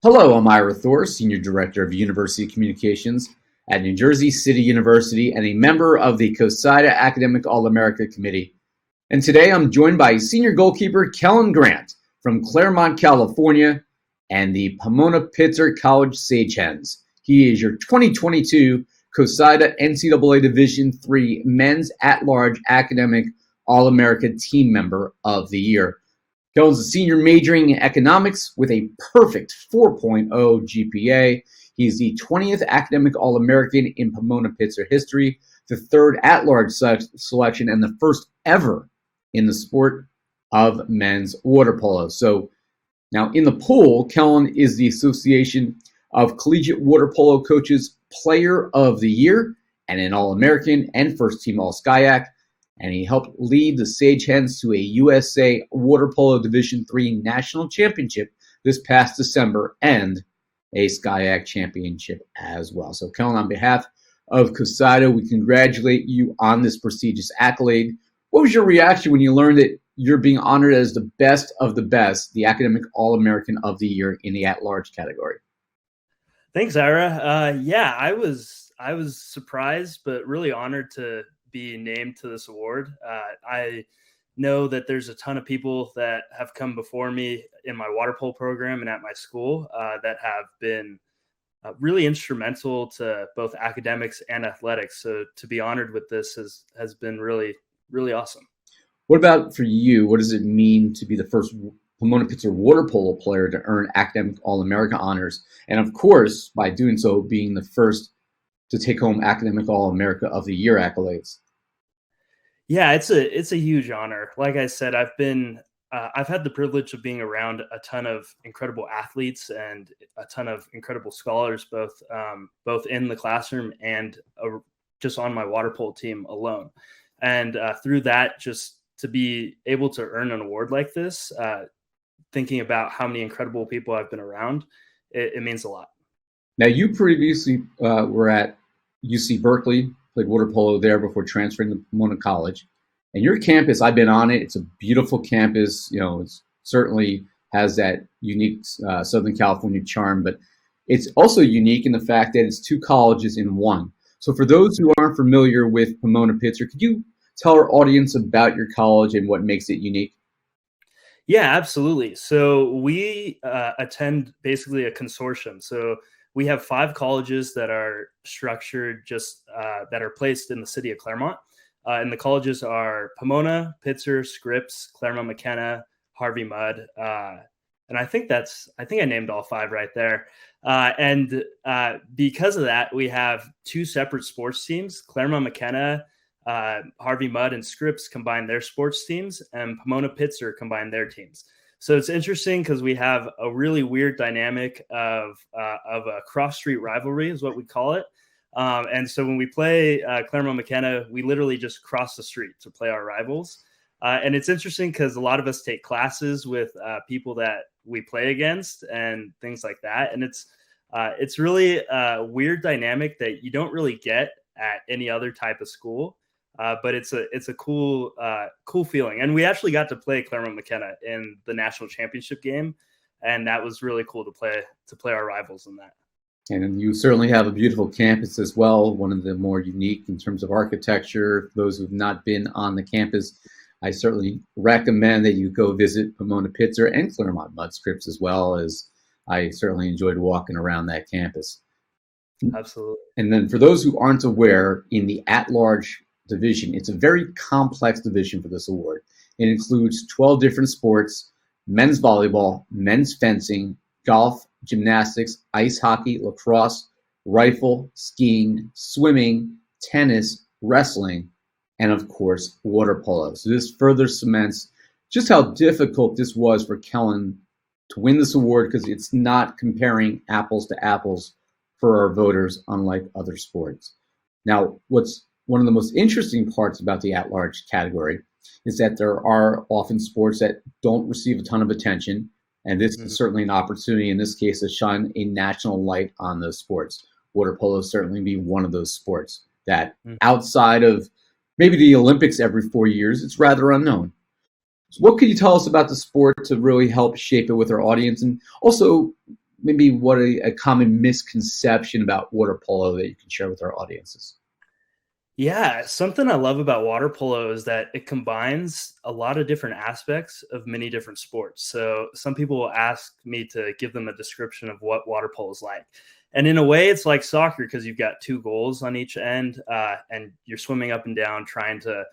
Hello, I'm Ira Thor, Senior Director of University Communications at New Jersey City University and a member of the COSIDA Academic All-America Committee. And today I'm joined by senior goalkeeper Kellan Grant from Claremont, California, and the Pomona-Pitzer College Sagehens. He is your 2022 COSIDA NCAA Division III Men's At-Large Academic All-America Team Member of the Year. Kellan's a senior majoring in economics with a perfect 4.0 GPA. He's the 20th academic All-American in Pomona-Pitzer history, the third at-large selection, and the first ever in the sport of men's water polo. So now in the pool, Kellan is the Association of Collegiate Water Polo Coaches Player of the Year and an All-American and first-team All-SCIAC. And he helped lead the Sagehens to a USA Water Polo Division III National Championship this past December and a SCIAC Championship as well. So, Kellan, on behalf of COSIDA, we congratulate you on this prestigious accolade. What was your reaction when you learned that you're being honored as the best of the best, the Academic All-American of the Year in the at-large category? Thanks, Ira. Yeah, I was surprised, but really honored to be named to this award. I know that there's a ton of people that have come before me in my water polo program and at my school that have been really instrumental to both academics and athletics. So to be honored with this has been really, really awesome. What about for you? What does it mean to be the first Pomona-Pitzer water polo player to earn academic All-America honors? And of course, by doing so, being the first to take home Academic All-America of the Year accolades? Yeah, it's a huge honor. Like I said, I've had the privilege of being around a ton of incredible athletes and a ton of incredible scholars, both in the classroom and just on my water polo team alone. And through that, just to be able to earn an award like this, thinking about how many incredible people I've been around, it means a lot. Now, you previously were at UC Berkeley, played water polo there before transferring to Pomona College. And your campus, I've been on it. It's a beautiful campus. You know, it certainly has that unique Southern California charm, but it's also unique in the fact that it's two colleges in one. So for those who aren't familiar with Pomona-Pitzer, could you tell our audience about your college and what makes it unique? Yeah, absolutely. So we attend basically a consortium. So we have 5 colleges that are structured that are placed in the city of Claremont. And the colleges are Pomona, Pitzer, Scripps, Claremont-McKenna, Harvey Mudd. And I think I named all 5 right there. And because of that, we have 2 separate sports teams. Claremont-McKenna, Harvey Mudd, and Scripps combine their sports teams, and Pomona-Pitzer combine their teams. So it's interesting because we have a really weird dynamic of a cross-street rivalry is what we call it. And so when we play Claremont-McKenna, we literally just cross the street to play our rivals. And it's interesting because a lot of us take classes with people that we play against and things like that. And it's really a weird dynamic that you don't really get at any other type of school. But it's a cool feeling. And we actually got to play Claremont-McKenna in the national championship game. And that was really cool to play our rivals in that. And you certainly have a beautiful campus as well, one of the more unique in terms of architecture. For those who've not been on the campus, I certainly recommend that you go visit Pomona-Pitzer and Claremont-Mudd Scripps as well, as I certainly enjoyed walking around that campus. Absolutely. And then for those who aren't aware, in the at-large division, it's a very complex division for this award. It includes 12 different sports: men's volleyball, men's fencing, golf, gymnastics, ice hockey, lacrosse, rifle, skiing, swimming, tennis, wrestling, and of course, water polo. So this further cements just how difficult this was for Kellan to win this award, because it's not comparing apples to apples for our voters, unlike other sports. Now, what's one of the most interesting parts about the at-large category is that there are often sports that don't receive a ton of attention. And this is certainly an opportunity, in this case, to shine a national light on those sports. Water polo certainly be one of those sports that outside of maybe the Olympics every 4 years, it's rather unknown. So what could you tell us about the sport to really help shape it with our audience? And also, maybe what a common misconception about water polo that you can share with our audiences? Yeah, something I love about water polo is that it combines a lot of different aspects of many different sports. So some people will ask me to give them a description of what water polo is like. And in a way, it's like soccer because you've got two goals on each end, and you're swimming up and down trying to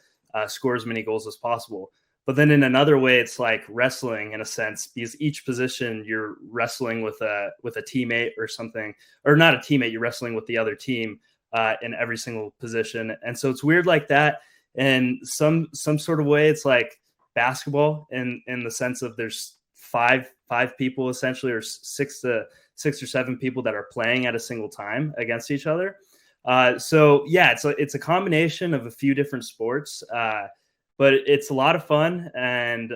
score as many goals as possible. But then in another way, it's like wrestling in a sense because each position you're wrestling with a teammate or something, or not a teammate, you're wrestling with the other team in every single position. And so it's weird like that. And some sort of way, it's like basketball in the sense of there's five people essentially, or six or seven people that are playing at a single time against each other. So yeah, it's a combination of a few different sports, but it's a lot of fun. And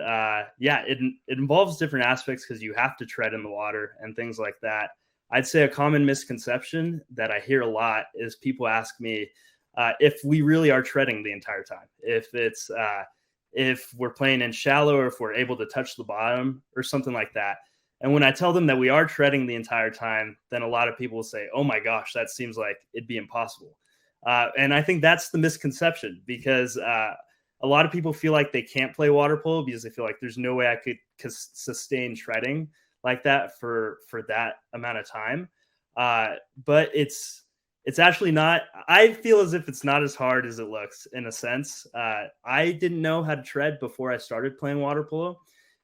yeah, it involves different aspects because you have to tread in the water and things like that. I'd say a common misconception that I hear a lot is people ask me if we really are treading the entire time, if we're playing in shallow or if we're able to touch the bottom or something like that. And when I tell them that we are treading the entire time, then a lot of people will say, oh my gosh, that seems like it'd be impossible. And I think that's the misconception because a lot of people feel like they can't play water polo because they feel like there's no way I could sustain treading like that for that amount of time. But it's actually not. I feel as if it's not as hard as it looks in a sense. I didn't know how to tread before I started playing water polo.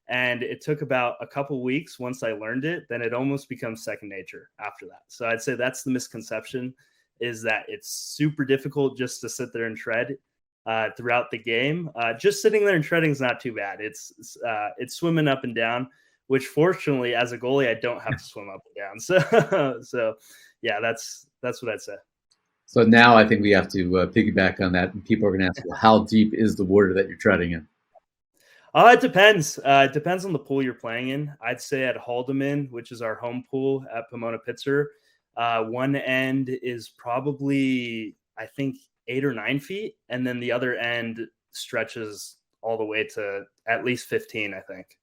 And it took about a couple weeks once I learned it, then it almost becomes second nature after that. So I'd say that's the misconception, is that it's super difficult just to sit there and tread throughout the game. Just sitting there and treading is not too bad. It's swimming up and down, which fortunately as a goalie, I don't have to swim up and down. So yeah, that's what I'd say. So now I think we have to piggyback on that. And people are going to ask, well, how deep is the water that you're treading in? It depends. It depends on the pool you're playing in. I'd say at Haldeman, which is our home pool at Pomona-Pitzer, one end is probably, I think, 8 or 9 feet. And then the other end stretches all the way to at least 15, I think.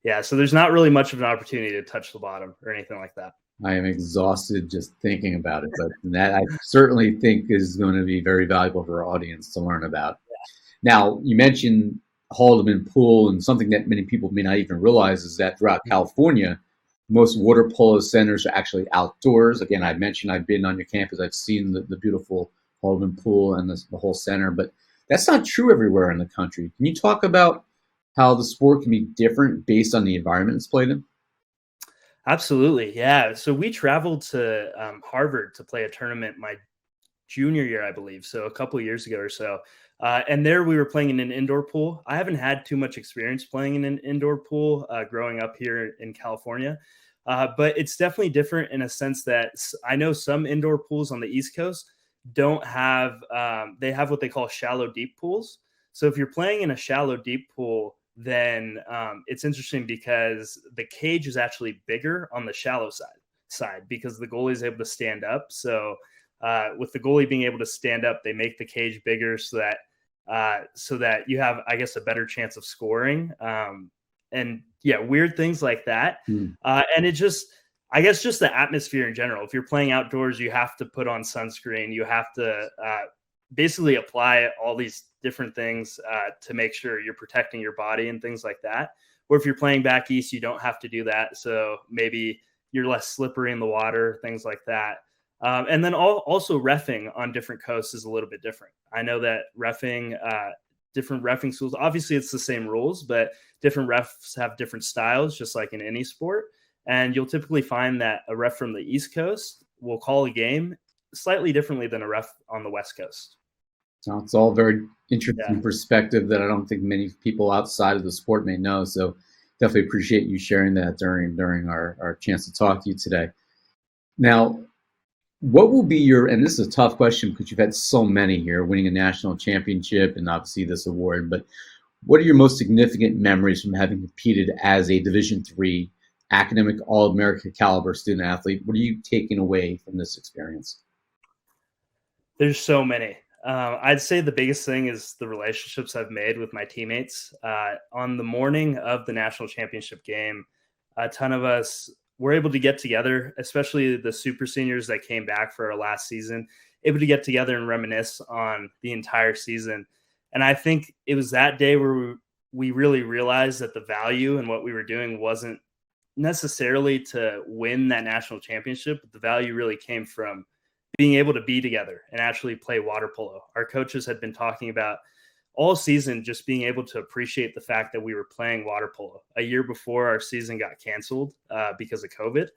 Yeah, so there's not really much of an opportunity to touch the bottom or anything like that. I am exhausted just thinking about it, but that I certainly think is going to be very valuable for our audience to learn about. Yeah. Now, you mentioned Haldeman Pool, and something that many people may not even realize is that throughout California, most water polo centers are actually outdoors. Again, I mentioned I've been on your campus. I've seen the beautiful Haldeman Pool and the whole center, but that's not true everywhere in the country. Can you talk about how the sport can be different based on the environment it's played in? Absolutely. Yeah. So we traveled to Harvard to play a tournament my junior year, I believe. So a couple of years ago or so. And there we were playing in an indoor pool. I haven't had too much experience playing in an indoor pool growing up here in California. But it's definitely different in a sense that I know some indoor pools on the East Coast don't have, they have what they call shallow deep pools. So if you're playing in a shallow deep pool, then it's interesting because the cage is actually bigger on the shallow side because the goalie is able to stand up. So with the goalie being able to stand up, they make the cage bigger so that you have, I guess, a better chance of scoring. And yeah, weird things like that. And it just, I guess, just the atmosphere in general. If you're playing outdoors, you have to put on sunscreen. You have to basically apply all these different things to make sure you're protecting your body and things like that. Or if you're playing back east, you don't have to do that. So maybe you're less slippery in the water, things like that. And then also reffing on different coasts is a little bit different. I know that different reffing schools, obviously it's the same rules, but different refs have different styles, just like in any sport. And you'll typically find that a ref from the East Coast will call a game slightly differently than a ref on the West Coast. So it's all very interesting perspective that I don't think many people outside of the sport may know. So definitely appreciate you sharing that during our chance to talk to you today. Now, what will be your, and this is a tough question because you've had so many here, winning a national championship and obviously this award, but what are your most significant memories from having competed as a Division III academic All-America caliber student athlete? What are you taking away from this experience? There's so many. I'd say the biggest thing is the relationships I've made with my teammates. On the morning of the national championship game, a ton of us we're able to get together, especially the super seniors that came back for our last season, able to get together and reminisce on the entire season. And I think it was that day where we really realized that the value in what we were doing wasn't necessarily to win that national championship, but the value really came from being able to be together and actually play water polo. Our coaches had been talking about all season just being able to appreciate the fact that we were playing water polo a year before our season got canceled because of COVID.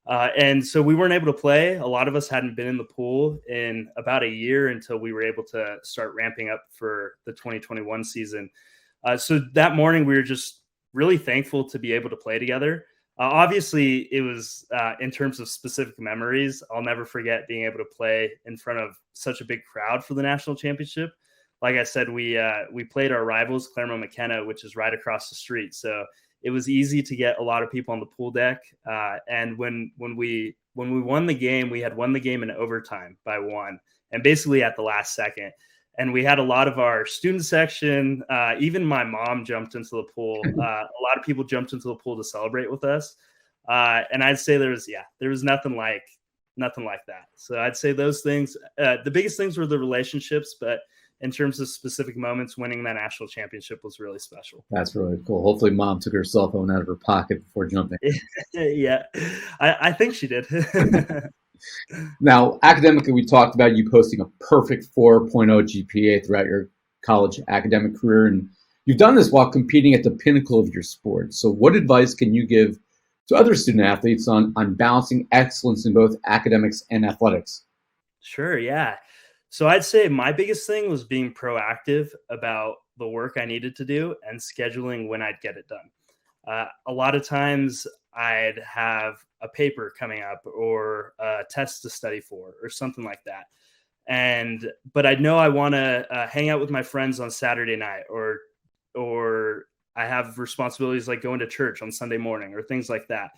And so we weren't able to play. A lot of us hadn't been in the pool in about a year until we were able to start ramping up for the 2021 season. So that morning we were just really thankful to be able to play together. Obviously, it was in terms of specific memories. I'll never forget being able to play in front of such a big crowd for the national championship. Like I said, we played our rivals, Claremont-McKenna, which is right across the street. So it was easy to get a lot of people on the pool deck. And when we won the game, we had won the game in overtime by 1, and basically at the last second. And we had a lot of our student section, even my mom jumped into the pool. A lot of people jumped into the pool to celebrate with us. And I'd say there was nothing like that. So I'd say those things, the biggest things were the relationships, but in terms of specific moments, winning that national championship was really special. That's really cool. Hopefully mom took her cell phone out of her pocket before jumping. Yeah, I think she did. Now, academically, we talked about you posting a perfect 4.0 GPA throughout your college academic career, and you've done this while competing at the pinnacle of your sport. So what advice can you give to other student athletes on balancing excellence in both academics and athletics? Sure, yeah. So I'd say my biggest thing was being proactive about the work I needed to do and scheduling when I'd get it done. A lot of times I'd have a paper coming up or a test to study for or something like that. But I know I want to hang out with my friends on Saturday night, or I have responsibilities like going to church on Sunday morning or things like that.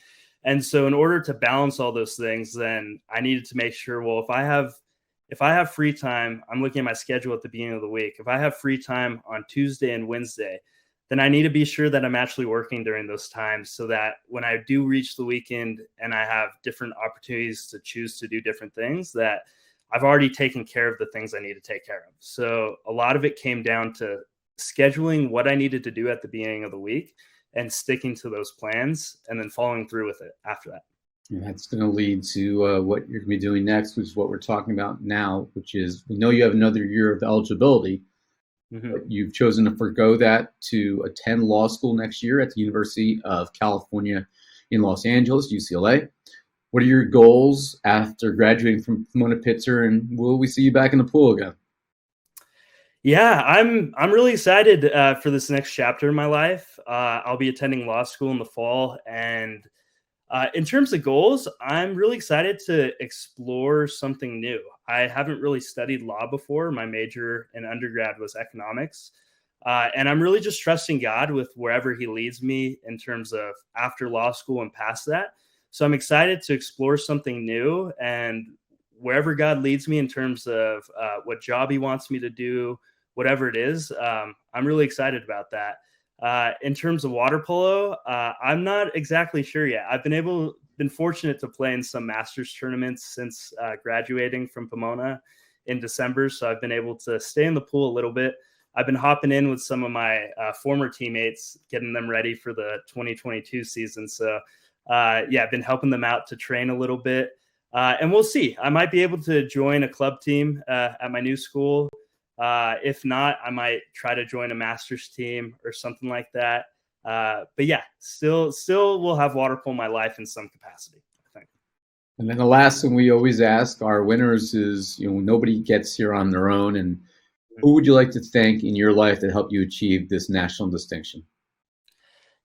And so in order to balance all those things, then I needed to make sure, well, if I have free time, I'm looking at my schedule at the beginning of the week. If I have free time on Tuesday and Wednesday, then I need to be sure that I'm actually working during those times so that when I do reach the weekend and I have different opportunities to choose to do different things, that I've already taken care of the things I need to take care of. So a lot of it came down to scheduling what I needed to do at the beginning of the week and sticking to those plans and then following through with it after that. And that's going to lead to what you're going to be doing next, which is what we're talking about now, which is we know you have another year of eligibility. Mm-hmm. But you've chosen to forgo that to attend law school next year at the University of California in Los Angeles, UCLA. What are your goals after graduating from Pomona-Pitzer, and will we see you back in the pool again? Yeah, I'm really excited for this next chapter in my life. I'll be attending law school in the fall, and in terms of goals, I'm really excited to explore something new. I haven't really studied law before. My major in undergrad was economics. And I'm really just trusting God with wherever he leads me in terms of after law school and past that. So I'm excited to explore something new, and wherever God leads me in terms of what job he wants me to do, whatever it is, I'm really excited about that. In terms of water polo, I'm not exactly sure yet. I've been fortunate to play in some Masters tournaments since graduating from Pomona in December. So I've been able to stay in the pool a little bit. I've been hopping in with some of my former teammates, getting them ready for the 2022 season. So I've been helping them out to train a little bit. And we'll see. I might be able to join a club team at my new school. If not, I might try to join a master's team or something like that. But yeah, still will have water polo in my life in some capacity, I think. And then the last thing we always ask our winners is, nobody gets here on their own. And who would you like to thank in your life that helped you achieve this national distinction?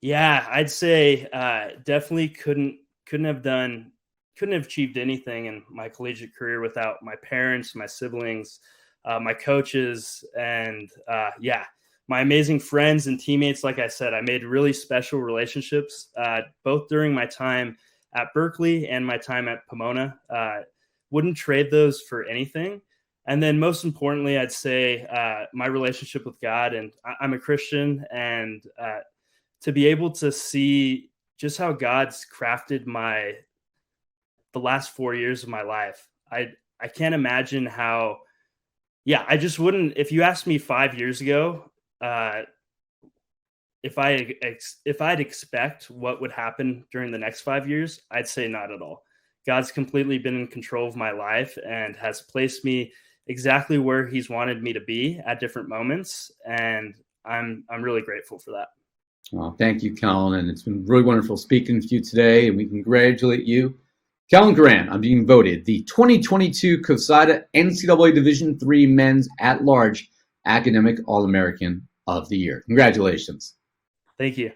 Yeah, I'd say definitely couldn't have achieved anything in my collegiate career without my parents, my siblings, my coaches, and my amazing friends and teammates. Like I said, I made really special relationships, both during my time at Berkeley and my time at Pomona. Wouldn't trade those for anything. And then most importantly, I'd say my relationship with God. And I'm a Christian, and to be able to see just how God's crafted the last 4 years of my life. I can't imagine how. Yeah, I just wouldn't. If you asked me 5 years ago, if I'd expect what would happen during the next 5 years, I'd say not at all. God's completely been in control of my life and has placed me exactly where He's wanted me to be at different moments, and I'm really grateful for that. Well, thank you, Kellan, and it's been really wonderful speaking with you today, and we congratulate you. Kellan Grant, I'm being voted the 2022 COSIDA NCAA Division III Men's At-Large Academic All-American of the Year. Congratulations. Thank you.